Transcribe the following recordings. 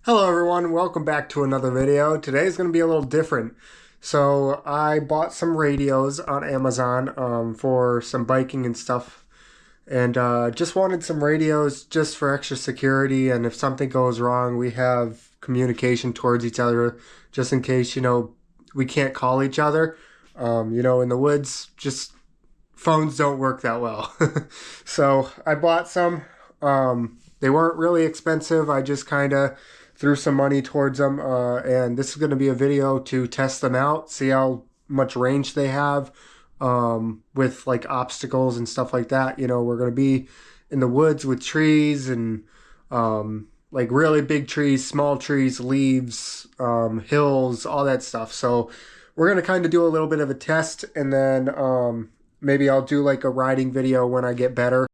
Hello everyone, welcome back to another video. Today's going to be a little different. So I bought some radios on Amazon for some biking and stuff, and just wanted some radios just for extra security, and if something goes wrong we have communication towards each other just in case, we can't call each other. In the woods, just phones don't work that well. So I bought some. They weren't really expensive. I just kind of threw some money towards them. And this is going to be a video to test them out, see how much range they have with like obstacles and stuff like that. We're going to be in the woods with trees and like really big trees, small trees, leaves, hills, all that stuff. So we're going to kind of do a little bit of a test, and then maybe I'll do like a riding video when I get better.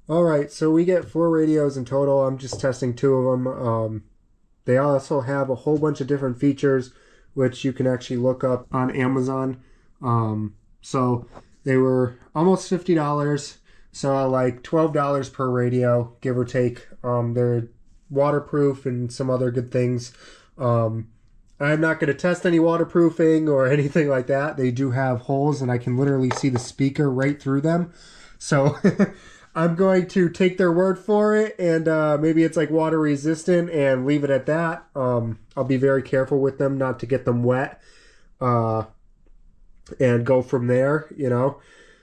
All right, so we get 4 radios in total. I'm just testing 2 of them. They also have a whole bunch of different features, which you can actually look up on Amazon. So they were almost $50, so like $12 per radio, give or take. They're waterproof and some other good things. I'm not going to test any waterproofing or anything like that. They do have holes, and I can literally see the speaker right through them. So I'm going to take their word for it, and maybe it's like water resistant and leave it at that. I'll be very careful with them not to get them wet and go from there.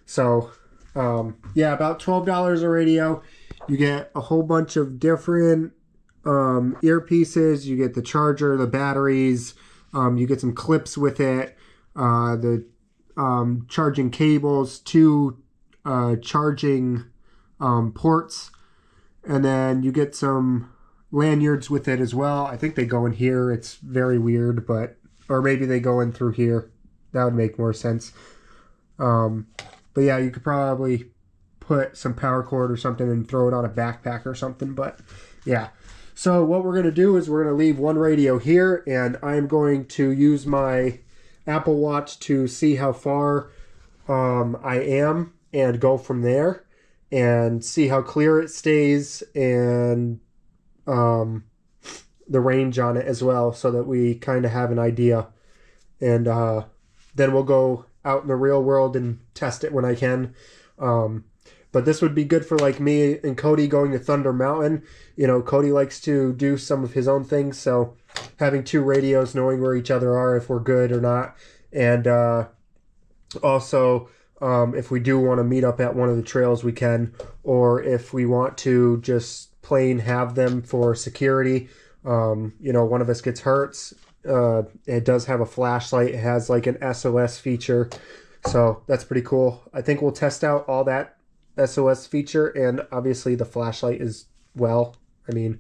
So yeah, about $12 a radio. You get a whole bunch of different earpieces. You get the charger, the batteries. You get some clips with it. The charging cables, 2 charging ports, and then you get some lanyards with it as well. I think they go in here. It's very weird, or maybe they go in through here. That would make more sense. But yeah, you could probably put some power cord or something and throw it on a backpack or something. But yeah, so what we're going to do is we're going to leave one radio here, and I'm going to use my Apple Watch to see how far I am and go from there and see how clear it stays, and the range on it as well, so that we kind of have an idea. And then we'll go out in the real world and test it when I can. But this would be good for like me and Cody going to Thunder Mountain. Cody likes to do some of his own things, so having 2 radios, knowing where each other are, if we're good or not. And also, if we do want to meet up at one of the trails, we can. Or if we want to just plain have them for security, one of us gets hurt. It does have a flashlight. It has like an SOS feature. So that's pretty cool. I think we'll test out all that SOS feature, and obviously the flashlight is, well, I mean,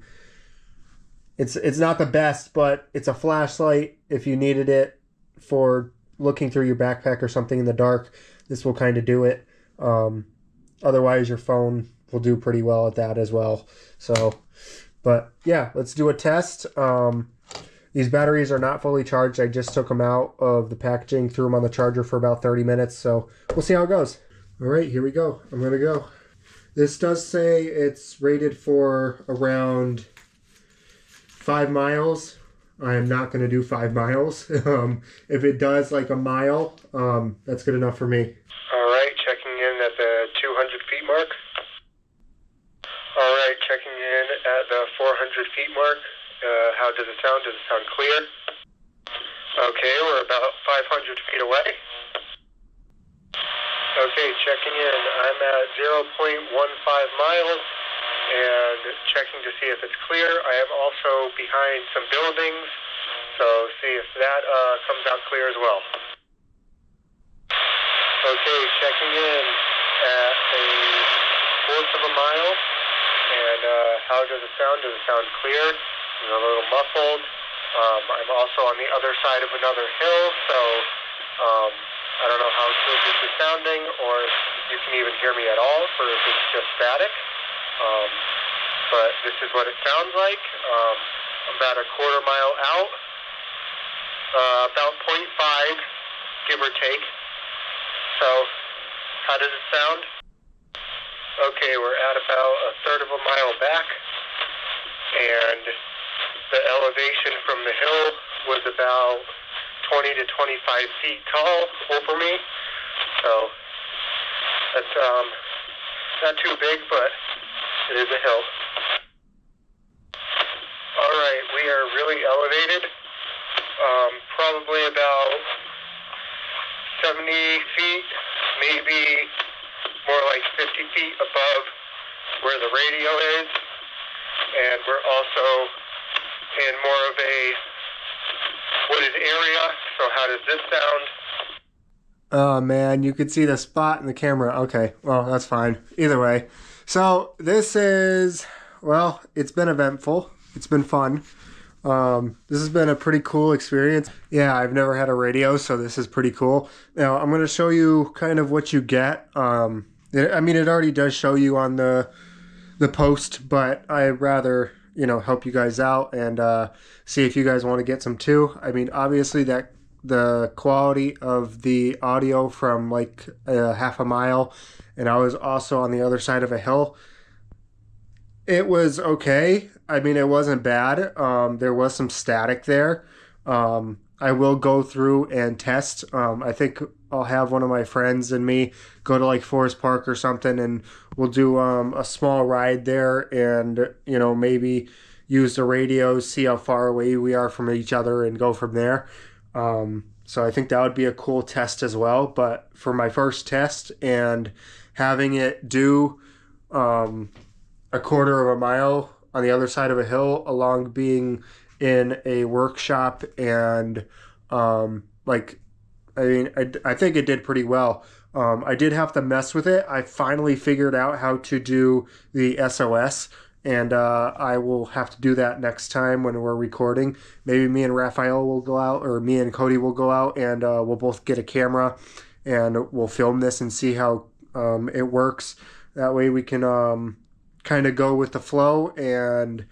it's not the best, but it's a flashlight if you needed it for looking through your backpack or something in the dark. This will kind of do it. Otherwise, your phone will do pretty well at that as well. So, but yeah, let's do a test. These batteries are not fully charged. I just took them out of the packaging, threw them on the charger for about 30 minutes. So we'll see how it goes. All right, here we go. I'm going to go. This does say it's rated for around 5 miles. I am not going to do 5 miles. If it does like a mile, that's good enough for me. All right, checking in at the 200 feet mark. All right, checking in at the 400 feet mark. How does it sound? Does it sound clear? Okay, we're about 500 feet away. Okay, checking in. I'm at 0.15 miles and checking to see if it's clear. I am also behind some buildings, so see if that comes out clear as well. Okay, checking in at a 1/4 of a mile, and how does it sound? Does it sound clear? A little muffled. I'm also on the other side of another hill, so I don't know how good this is sounding, or if you can even hear me at all, or if it's just static. But this is what it sounds like. I'm about a 1/4 mile out, about 0.5, give or take. So, how does it sound? Okay, we're at about 1/3 of a mile back, and the elevation from the hill was about 20 to 25 feet tall over me. So that's not too big, but it is a hill. All right, we are really elevated, probably about 70 feet, maybe more like 50 feet above where the radio is, and we're also in more of a wooded area. So how does this sound? Oh man, you could see the spot in the camera. Okay, well, that's fine. Either way. So this is, well, it's been eventful. It's been fun. This has been a pretty cool experience. Yeah, I've never had a radio, so this is pretty cool. Now, I'm going to show you kind of what you get. It already does show you on the post, but I'd rather, help you guys out and see if you guys want to get some too. I mean, obviously that the quality of the audio from like half a mile, and I was also on the other side of a hill. It was okay. I mean, it wasn't bad. There was some static there. I will go through and test. I think I'll have one of my friends and me go to like Forest Park or something, and we'll do a small ride there and, maybe use the radios, see how far away we are from each other and go from there. So I think that would be a cool test as well. But for my first test and having it do a quarter of a mile on the other side of a hill, along being in a workshop, and I think it did pretty well. I did have to mess with it. I finally figured out how to do the SOS, and I will have to do that next time when we're recording. Maybe me and Raphael will go out, or me and Cody will go out, and we'll both get a camera and we'll film this and see how it works. That way we can kind of go with the flow and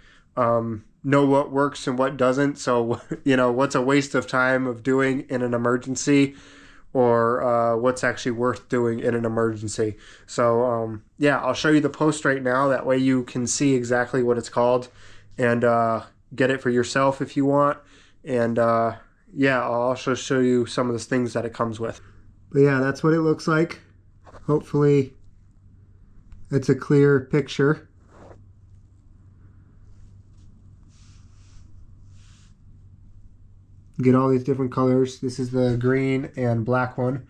know what works and what doesn't. So, what's a waste of time of doing in an emergency, or what's actually worth doing in an emergency. So, I'll show you the post right now. That way you can see exactly what it's called and get it for yourself if you want. And I'll also show you some of the things that it comes with. But yeah, that's what it looks like. Hopefully it's a clear picture. You get all these different colors. This is the green and black one.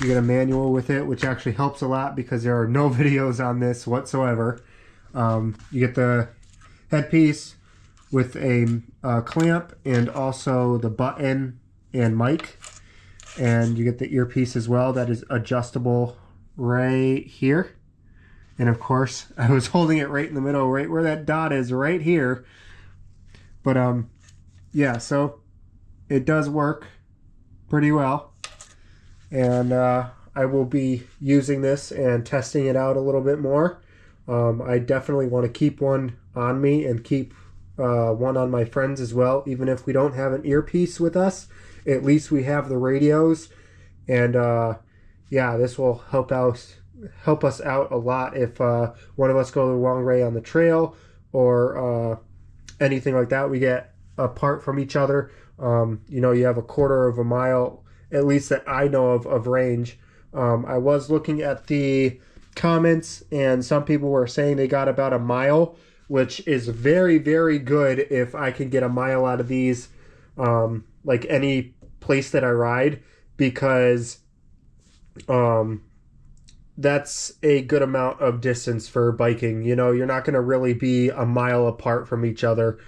You get a manual with it, which actually helps a lot because there are no videos on this whatsoever. You get the headpiece with a clamp and also the button and mic. And you get the earpiece as well that is adjustable right here. And of course, I was holding it right in the middle, right where that dot is, right here. But so it does work pretty well. And I will be using this and testing it out a little bit more. I definitely want to keep one on me and keep one on my friends as well. Even if we don't have an earpiece with us, at least we have the radios. And this will help us out a lot if one of us go the wrong way on the trail or anything like that. We get apart from each other. You have a quarter of a mile, at least that I know of range. I was looking at the comments, and some people were saying they got about a mile, which is very, very good if I can get a mile out of these, like any place that I ride, because that's a good amount of distance for biking. You're not going to really be a mile apart from each other.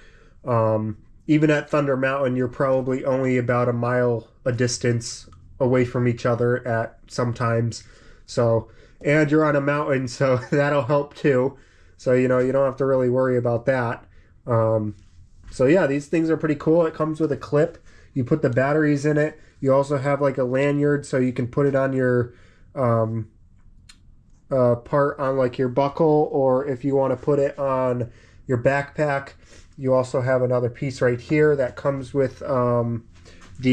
Even at Thunder Mountain, you're probably only about a mile a distance away from each other at sometimes. So, and you're on a mountain, so that'll help too. So, you don't have to really worry about that. These things are pretty cool. It comes with a clip. You put the batteries in it. You also have like a lanyard, so you can put it on your part on like your buckle, or if you want to put it on your backpack. You also have another piece right here that comes with the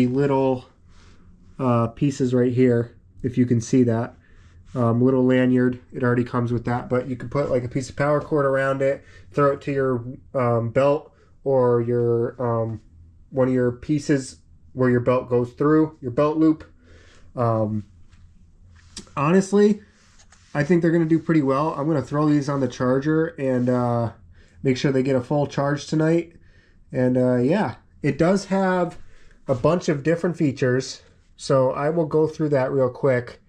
little pieces right here, if you can see that. Little lanyard. It already comes with that, but you can put like a piece of power cord around it, throw it to your belt, or your one of your pieces where your belt goes through, your belt loop. Honestly, I think they're going to do pretty well. I'm going to throw these on the charger and make sure they get a full charge tonight. And yeah, it does have a bunch of different features. So I will go through that real quick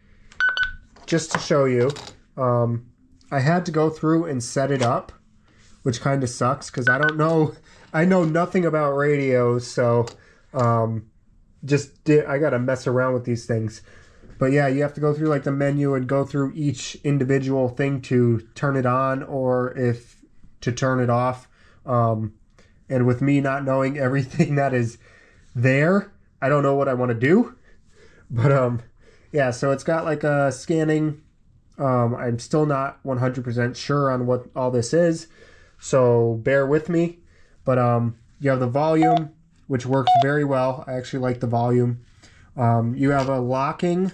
just to show you. I had to go through and set it up, which kind of sucks because I know nothing about radios. So I got to mess around with these things. But yeah, you have to go through like the menu and go through each individual thing to turn it on or if to turn it off. And with me not knowing everything that is there, I don't know what I want to do. But yeah, so it's got like a scanning. I'm still not 100% sure on what all this is, so bear with me. But you have the volume, which works very well. I actually like the volume. You have a locking,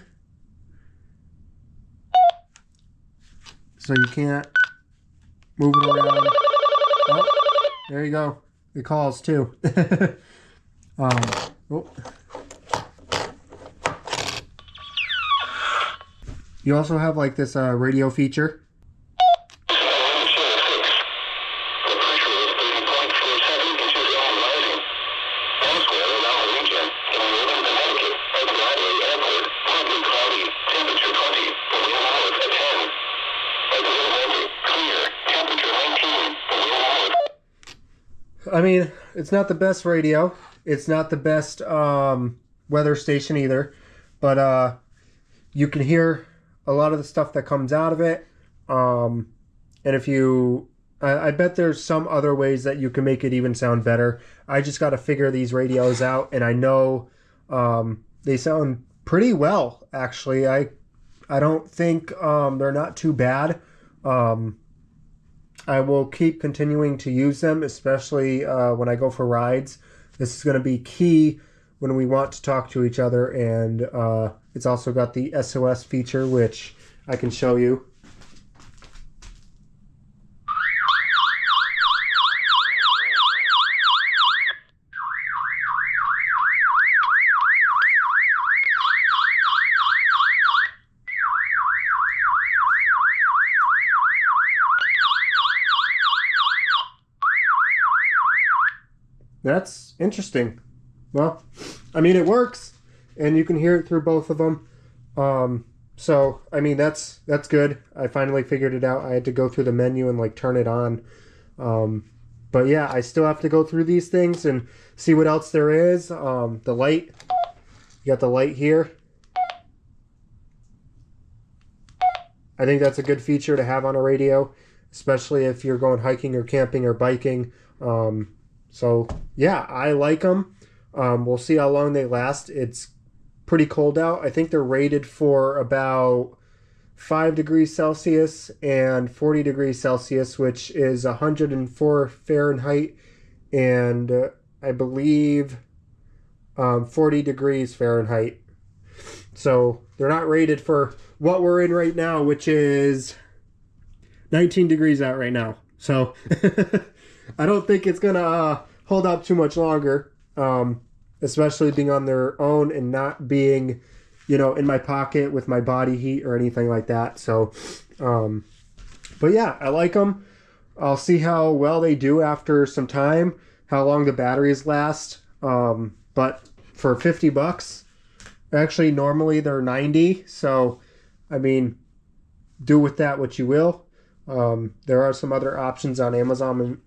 so you can't move it around. Oh, there you go. It calls too. Oh. You also have like this radio feature. I mean, it's not the best radio. It's not the best weather station either. But you can hear a lot of the stuff that comes out of it. And if you... I bet there's some other ways that you can make it even sound better. I just got to figure these radios out. And I know they sound pretty well, actually. I don't think they're not too bad. I will keep continuing to use them, especially when I go for rides. This is going to be key when we want to talk to each other, and it's also got the SOS feature, which I can show you. That's interesting. Well, I mean, it works, and you can hear it through both of them. So, I mean, that's good. I finally figured it out. I had to go through the menu and, like, turn it on. But, yeah, I still have to go through these things and see what else there is. The light. You got the light here. I think that's a good feature to have on a radio, especially if you're going hiking or camping or biking. So, yeah, I like them. We'll see how long they last. It's pretty cold out. I think they're rated for about 5 degrees Celsius and 40 degrees Celsius, which is 104 Fahrenheit and I believe 40 degrees Fahrenheit. So they're not rated for what we're in right now, which is 19 degrees out right now. So I don't think it's going to hold up too much longer, especially being on their own and not being, in my pocket with my body heat or anything like that. So, but yeah, I like them. I'll see how well they do after some time, how long the batteries last. But for $50, actually, normally they're 90. So, I mean, do with that what you will. There are some other options on Amazon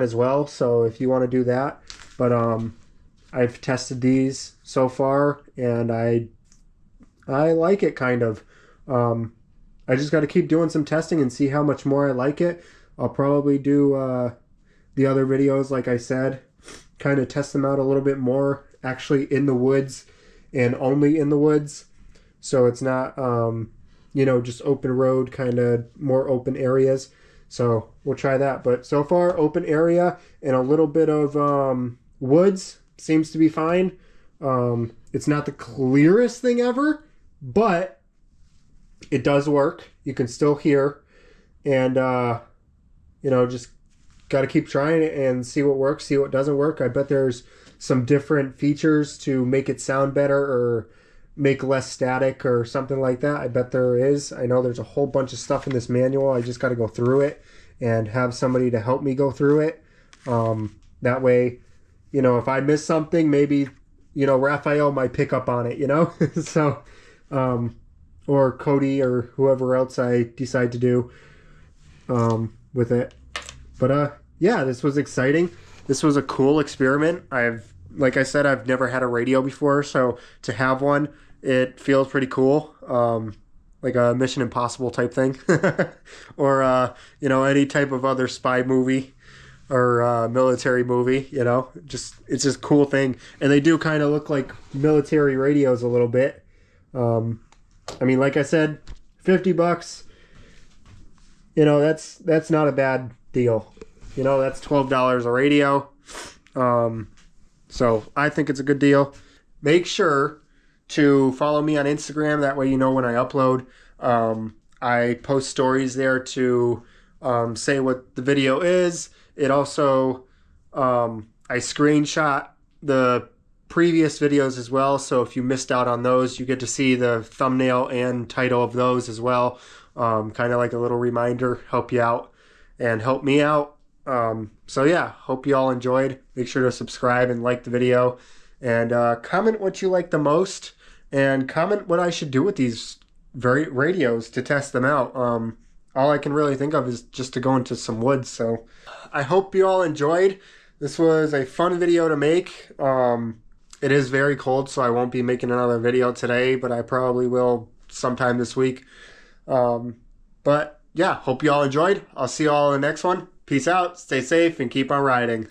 as well, so if you want to do that. But I've tested these so far, and I like it kind of. I just got to keep doing some testing and see how much more I like it. I'll probably do the other videos, like I said, kind of test them out a little bit more, actually in the woods and only in the woods. So it's not, just open road, kind of more open areas. So we'll try that. But so far, open area and a little bit of woods seems to be fine. It's not the clearest thing ever, but it does work. You can still hear. And, just got to keep trying it and see what works, see what doesn't work. I bet there's some different features to make it sound better or make less static or something like that. I bet there is. I know there's a whole bunch of stuff in this manual. I just got to go through it and have somebody to help me go through it. That way, you know, if I miss something, maybe, you know, Raphael might pick up on it, you know? So, or Cody or whoever else I decide to do with it. But yeah, this was exciting. This was a cool experiment. Like I said, I've never had a radio before, so to have one, it feels pretty cool. Like a Mission Impossible type thing, or you know, any type of other spy movie or military movie. You know, it's just a cool thing, and they do kind of look like military radios a little bit. I mean, like I said, $50. You know, that's not a bad deal. You know, that's $12 a radio. So I think it's a good deal. Make sure to follow me on Instagram. That way you know when I upload. I post stories there to say what the video is. It also, I screenshot the previous videos as well. So if you missed out on those, you get to see the thumbnail and title of those as well. Kind of like a little reminder, help you out and help me out. So yeah, hope you all enjoyed. Make sure to subscribe and like the video, and comment what you like the most, and comment what I should do with these radios to test them out. All I can really think of is just to go into some woods. So I hope you all enjoyed. This was a fun video to make. It is very cold, so I won't be making another video today, but I probably will sometime this week. But yeah, hope you all enjoyed. I'll see you all in the next one. Peace out, stay safe, and keep on riding.